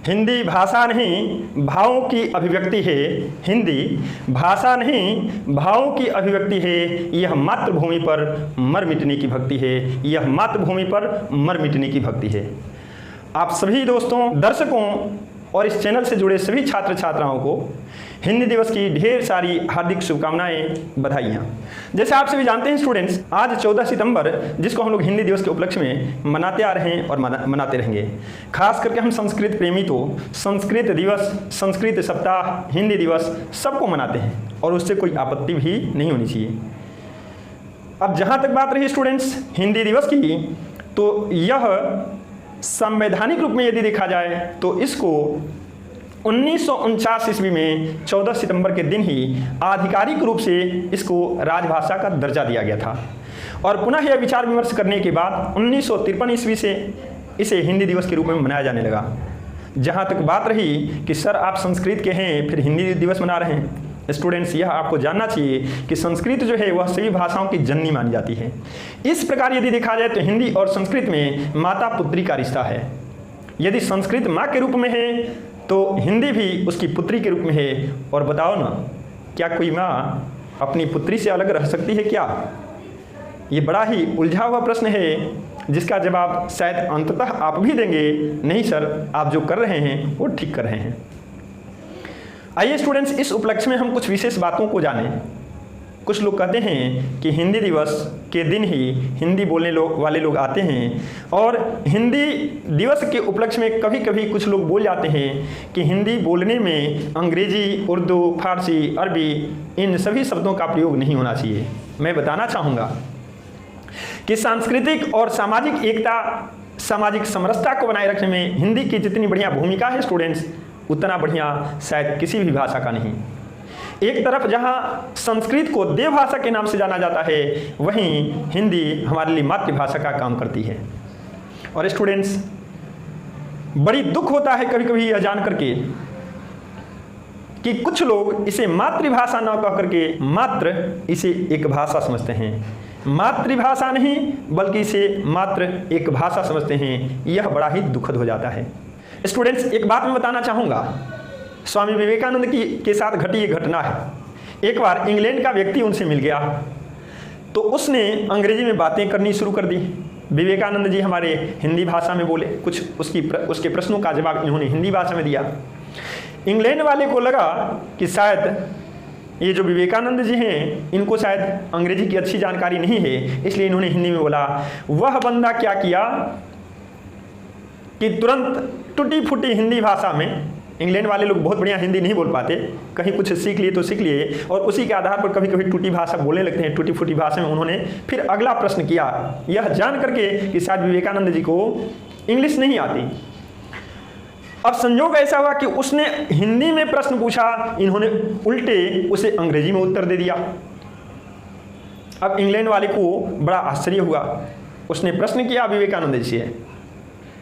हिंदी भाषा नहीं भावों की अभिव्यक्ति है। हिंदी भाषा नहीं भावों की अभिव्यक्ति है। यह मातृभूमि पर मर मिटने की भक्ति है। यह मातृभूमि पर मर मिटने की भक्ति है। आप सभी दोस्तों, दर्शकों और इस चैनल से जुड़े सभी छात्र छात्राओं को हिंदी दिवस की ढेर सारी हार्दिक शुभकामनाएं, बधाइयाँ। जैसे आप सभी जानते हैं स्टूडेंट्स, आज 14 सितंबर जिसको हम लोग हिंदी दिवस के उपलक्ष्य में मनाते आ रहे हैं और मनाते रहेंगे। खास करके हम संस्कृत प्रेमी तो संस्कृत दिवस, संस्कृत सप्ताह, हिंदी दिवस सबको मनाते हैं और उससे कोई आपत्ति भी नहीं होनी चाहिए। अब जहाँ तक बात रही स्टूडेंट्स हिंदी दिवस की, तो यह संवैधानिक रूप में यदि देखा जाए तो इसको 1949 ईस्वी में 14 सितंबर के दिन ही आधिकारिक रूप से इसको राजभाषा का दर्जा दिया गया था और पुनः यह विचार विमर्श करने के बाद 1953 ईस्वी से इसे हिंदी दिवस के रूप में मनाया जाने लगा। जहाँ तक बात रही कि सर आप संस्कृत के हैं फिर हिंदी दिवस मना रहे हैं, स्टूडेंट्स यह आपको जानना चाहिए कि संस्कृत जो है वह सभी भाषाओं की जननी मानी जाती है। इस प्रकार यदि देखा जाए तो हिंदी और संस्कृत में माता पुत्री का रिश्ता है। यदि संस्कृत माँ के रूप में है तो हिंदी भी उसकी पुत्री के रूप में है। और बताओ ना, क्या कोई माँ अपनी पुत्री से अलग रह सकती है क्या? ये बड़ा ही उलझा हुआ प्रश्न है जिसका जवाब शायद अंततः आप भी देंगे, नहीं सर आप जो कर रहे हैं वो ठीक कर रहे हैं। आइए स्टूडेंट्स, इस उपलक्ष्य में हम कुछ विशेष बातों को जानें। कुछ लोग कहते हैं कि हिंदी दिवस के दिन ही हिंदी बोलने वाले लोग आते हैं और हिंदी दिवस के उपलक्ष्य में कभी कभी कुछ लोग बोल जाते हैं कि हिंदी बोलने में अंग्रेजी, उर्दू, फारसी, अरबी इन सभी शब्दों का प्रयोग नहीं होना चाहिए। मैं बताना चाहूँगा कि सांस्कृतिक और सामाजिक एकता, सामाजिक समरसता को बनाए रखने में हिंदी की जितनी बढ़िया भूमिका है स्टूडेंट्स, उतना बढ़िया शायद किसी भी भाषा का नहीं। एक तरफ जहाँ संस्कृत को देवभाषा के नाम से जाना जाता है, वहीं हिंदी हमारे लिए मातृभाषा का काम करती है। और स्टूडेंट्स बड़ी दुख होता है कभी कभी यह जान करके कि कुछ लोग इसे मातृभाषा न कह करके मात्र इसे एक भाषा समझते हैं। मातृभाषा नहीं बल्कि इसे मात्र एक भाषा समझते हैं। यह बड़ा ही दुखद हो जाता है। स्टूडेंट्स एक बात मैं बताना चाहूँगा, स्वामी विवेकानंद के साथ घटी एक घटना है। एक बार इंग्लैंड का व्यक्ति उनसे मिल गया तो उसने अंग्रेजी में बातें करनी शुरू कर दी। विवेकानंद जी हमारे हिंदी भाषा में बोले, कुछ उसके प्रश्नों का जवाब इन्होंने हिंदी भाषा में दिया। इंग्लैंड वाले को लगा कि शायद ये जो विवेकानंद जी हैं इनको शायद अंग्रेजी की अच्छी जानकारी नहीं है, इसलिए इन्होंने हिंदी में बोला। वह बंदा क्या किया कि तुरंत टूटी फूटी हिंदी भाषा में, इंग्लैंड वाले लोग बहुत बढ़िया हिंदी नहीं बोल पाते, कहीं कुछ सीख लिए तो सीख लिए और उसी के आधार पर कभी कभी टूटी भाषा बोलने लगते हैं। टूटी फूटी भाषा में उन्होंने फिर अगला प्रश्न किया, यह जान करके कि शायद विवेकानंद जी को इंग्लिश नहीं आती। अब संयोग ऐसा हुआ कि उसने हिंदी में प्रश्न पूछा, इन्होंने उल्टे उसे अंग्रेजी में उत्तर दे दिया। अब इंग्लैंड वाले को बड़ा आश्चर्य हुआ। उसने प्रश्न किया विवेकानंद जी से,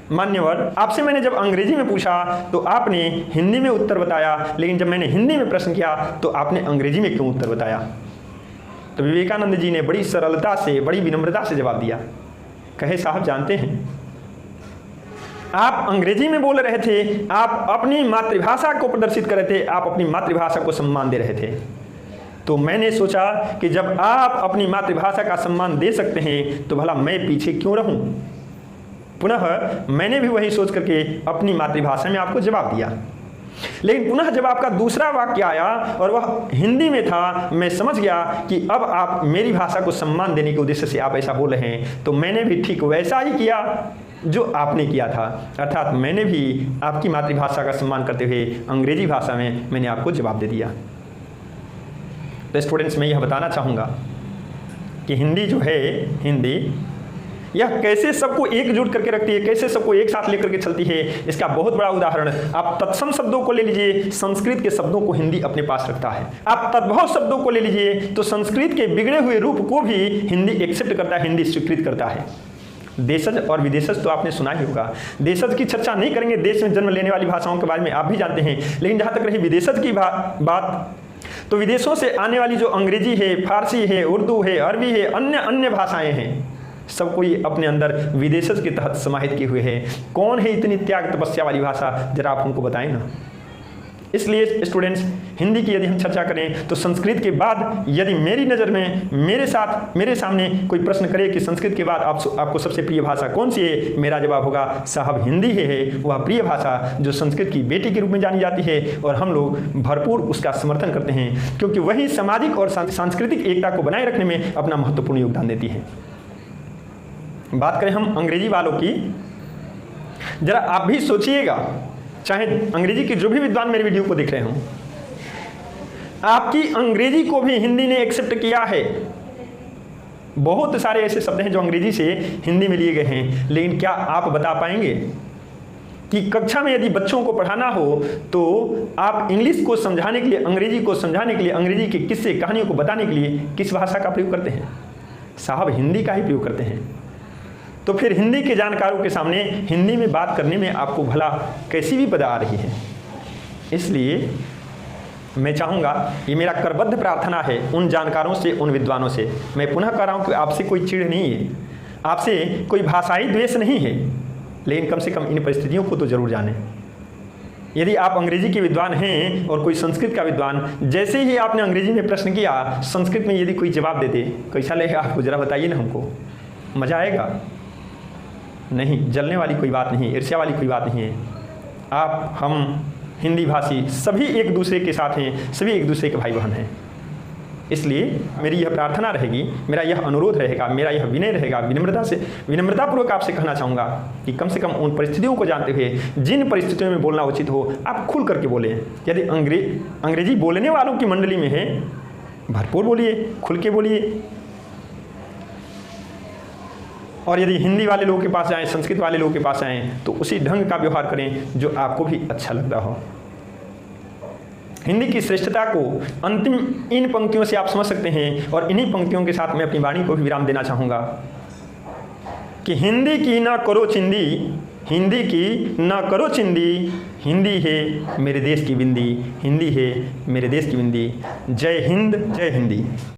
मान्यवर आपसे मैंने जब अंग्रेजी में पूछा तो आपने हिंदी में उत्तर बताया, लेकिन जब मैंने हिंदी में प्रश्न किया तो आपने अंग्रेजी में क्यों उत्तर बताया? तो विवेकानंद जी ने बड़ी सरलता से, बड़ी विनम्रता से जवाब दिया। कहे साहब जानते हैं आप अंग्रेजी में बोल रहे थे, आप अपनी मातृभाषा को प्रदर्शित कर रहे थे, आप अपनी मातृभाषा को सम्मान दे रहे थे। तो मैंने सोचा कि जब आप अपनी मातृभाषा का सम्मान दे सकते हैं तो भला मैं पीछे क्यों रहूं? पुनः मैंने भी वही सोच करके अपनी मातृभाषा में आपको जवाब दिया। लेकिन पुनः जब आपका दूसरा वाक्य आया और वह हिंदी में था, मैं समझ गया कि अब आप मेरी भाषा को सम्मान देने के उद्देश्य से आप ऐसा बोल रहे हैं, तो मैंने भी ठीक वैसा ही किया जो आपने किया था। अर्थात मैंने भी आपकी मातृभाषा का सम्मान करते हुए अंग्रेजी भाषा में मैंने आपको जवाब दे दिया। तो स्टूडेंट्स मैं यह बताना चाहूँगा कि हिंदी जो है, हिंदी यह कैसे सबको एकजुट करके रखती है, कैसे सबको एक साथ लेकर के चलती है, इसका बहुत बड़ा उदाहरण आप तत्सम शब्दों को ले लीजिए, संस्कृत के शब्दों को हिंदी अपने पास रखता है। आप तद्भव शब्दों को ले लीजिए तो संस्कृत के बिगड़े हुए रूप को भी हिंदी एक्सेप्ट करता है, हिंदी स्वीकृत करता है। देशज और विदेशज तो आपने सुना ही होगा। देशज की चर्चा नहीं करेंगे, देश में जन्म लेने वाली भाषाओं के बारे में आप भी जानते हैं, लेकिन जहाँ तक रही विदेशज की बात, तो विदेशों से आने वाली जो अंग्रेजी है, फारसी है, उर्दू है, अरबी है, अन्य भाषाएं हैं, सब कोई अपने अंदर विदेशज के तहत समाहित किए हुए है। कौन है इतनी त्याग तपस्या वाली भाषा, जरा आप हमको बताएं ना। इसलिए स्टूडेंट्स, हिंदी की यदि हम चर्चा करें तो संस्कृत के बाद यदि मेरी नज़र में मेरे सामने कोई प्रश्न करे कि संस्कृत के बाद आपको सबसे प्रिय भाषा कौन सी है, मेरा जवाब होगा साहब हिंदी है वह प्रिय भाषा जो संस्कृत की बेटी के रूप में जानी जाती है, और हम लोग भरपूर उसका समर्थन करते हैं क्योंकि वही सामाजिक और सांस्कृतिक एकता को बनाए रखने में अपना महत्वपूर्ण योगदान देती है। बात करें हम अंग्रेजी वालों की, जरा आप भी सोचिएगा, चाहे अंग्रेजी के जो भी विद्वान मेरे वीडियो को देख रहे हों, आपकी अंग्रेजी को भी हिंदी ने एक्सेप्ट किया है। बहुत सारे ऐसे शब्द हैं जो अंग्रेजी से हिंदी में लिए गए हैं, लेकिन क्या आप बता पाएंगे कि कक्षा में यदि बच्चों को पढ़ाना हो तो आप इंग्लिश को समझाने के लिए, अंग्रेजी को समझाने के लिए, अंग्रेजी के किस्से कहानियों को बताने के लिए किस भाषा का प्रयोग करते हैं? साहब हिंदी का ही प्रयोग करते हैं। तो फिर हिंदी के जानकारों के सामने हिंदी में बात करने में आपको भला कैसी भी बदा आ रही है। इसलिए मैं चाहूँगा, ये मेरा करबद्ध प्रार्थना है उन जानकारों से, उन विद्वानों से, मैं पुनः कह रहा हूँ कि आपसे कोई चिढ़ नहीं है, आपसे कोई भाषाई द्वेष नहीं है, लेकिन कम से कम इन परिस्थितियों को तो ज़रूर जानें। यदि आप अंग्रेजी के विद्वान हैं और कोई संस्कृत का विद्वान, जैसे ही आपने अंग्रेजी में प्रश्न किया, संस्कृत में यदि कोई जवाब देते, कैसा लगेगा आपको? ज़रा बताइए ना हमको, मज़ा आएगा? नहीं, जलने वाली कोई बात नहीं, ईर्ष्या वाली कोई बात नहीं है। आप, हम हिंदी भाषी सभी एक दूसरे के साथ हैं, सभी एक दूसरे के भाई बहन हैं। इसलिए मेरी यह प्रार्थना रहेगी, मेरा यह अनुरोध रहेगा, मेरा यह विनय रहेगा, विनम्रतापूर्वक आपसे कहना चाहूँगा कि कम से कम उन परिस्थितियों को जानते हुए, जिन परिस्थितियों में बोलना उचित हो, आप खुल करके बोलें। यदि अंग्रेजी बोलने वालों की मंडली में है, भरपूर बोलिए, खुल के बोलिए। और यदि हिंदी वाले लोगों के पास जाएं, संस्कृत वाले लोगों के पास आएँ, तो उसी ढंग का व्यवहार करें जो आपको भी अच्छा लगता हो। हिंदी की श्रेष्ठता को अंतिम इन पंक्तियों से आप समझ सकते हैं, और इन्हीं पंक्तियों के साथ मैं अपनी वाणी को भी विराम देना चाहूँगा कि हिंदी की ना करो चिंदी, हिंदी की ना करो चिंदी, हिंदी है मेरे देश की बिंदी, हिंदी है मेरे देश की बिंदी। जय हिंद, जय हिंदी।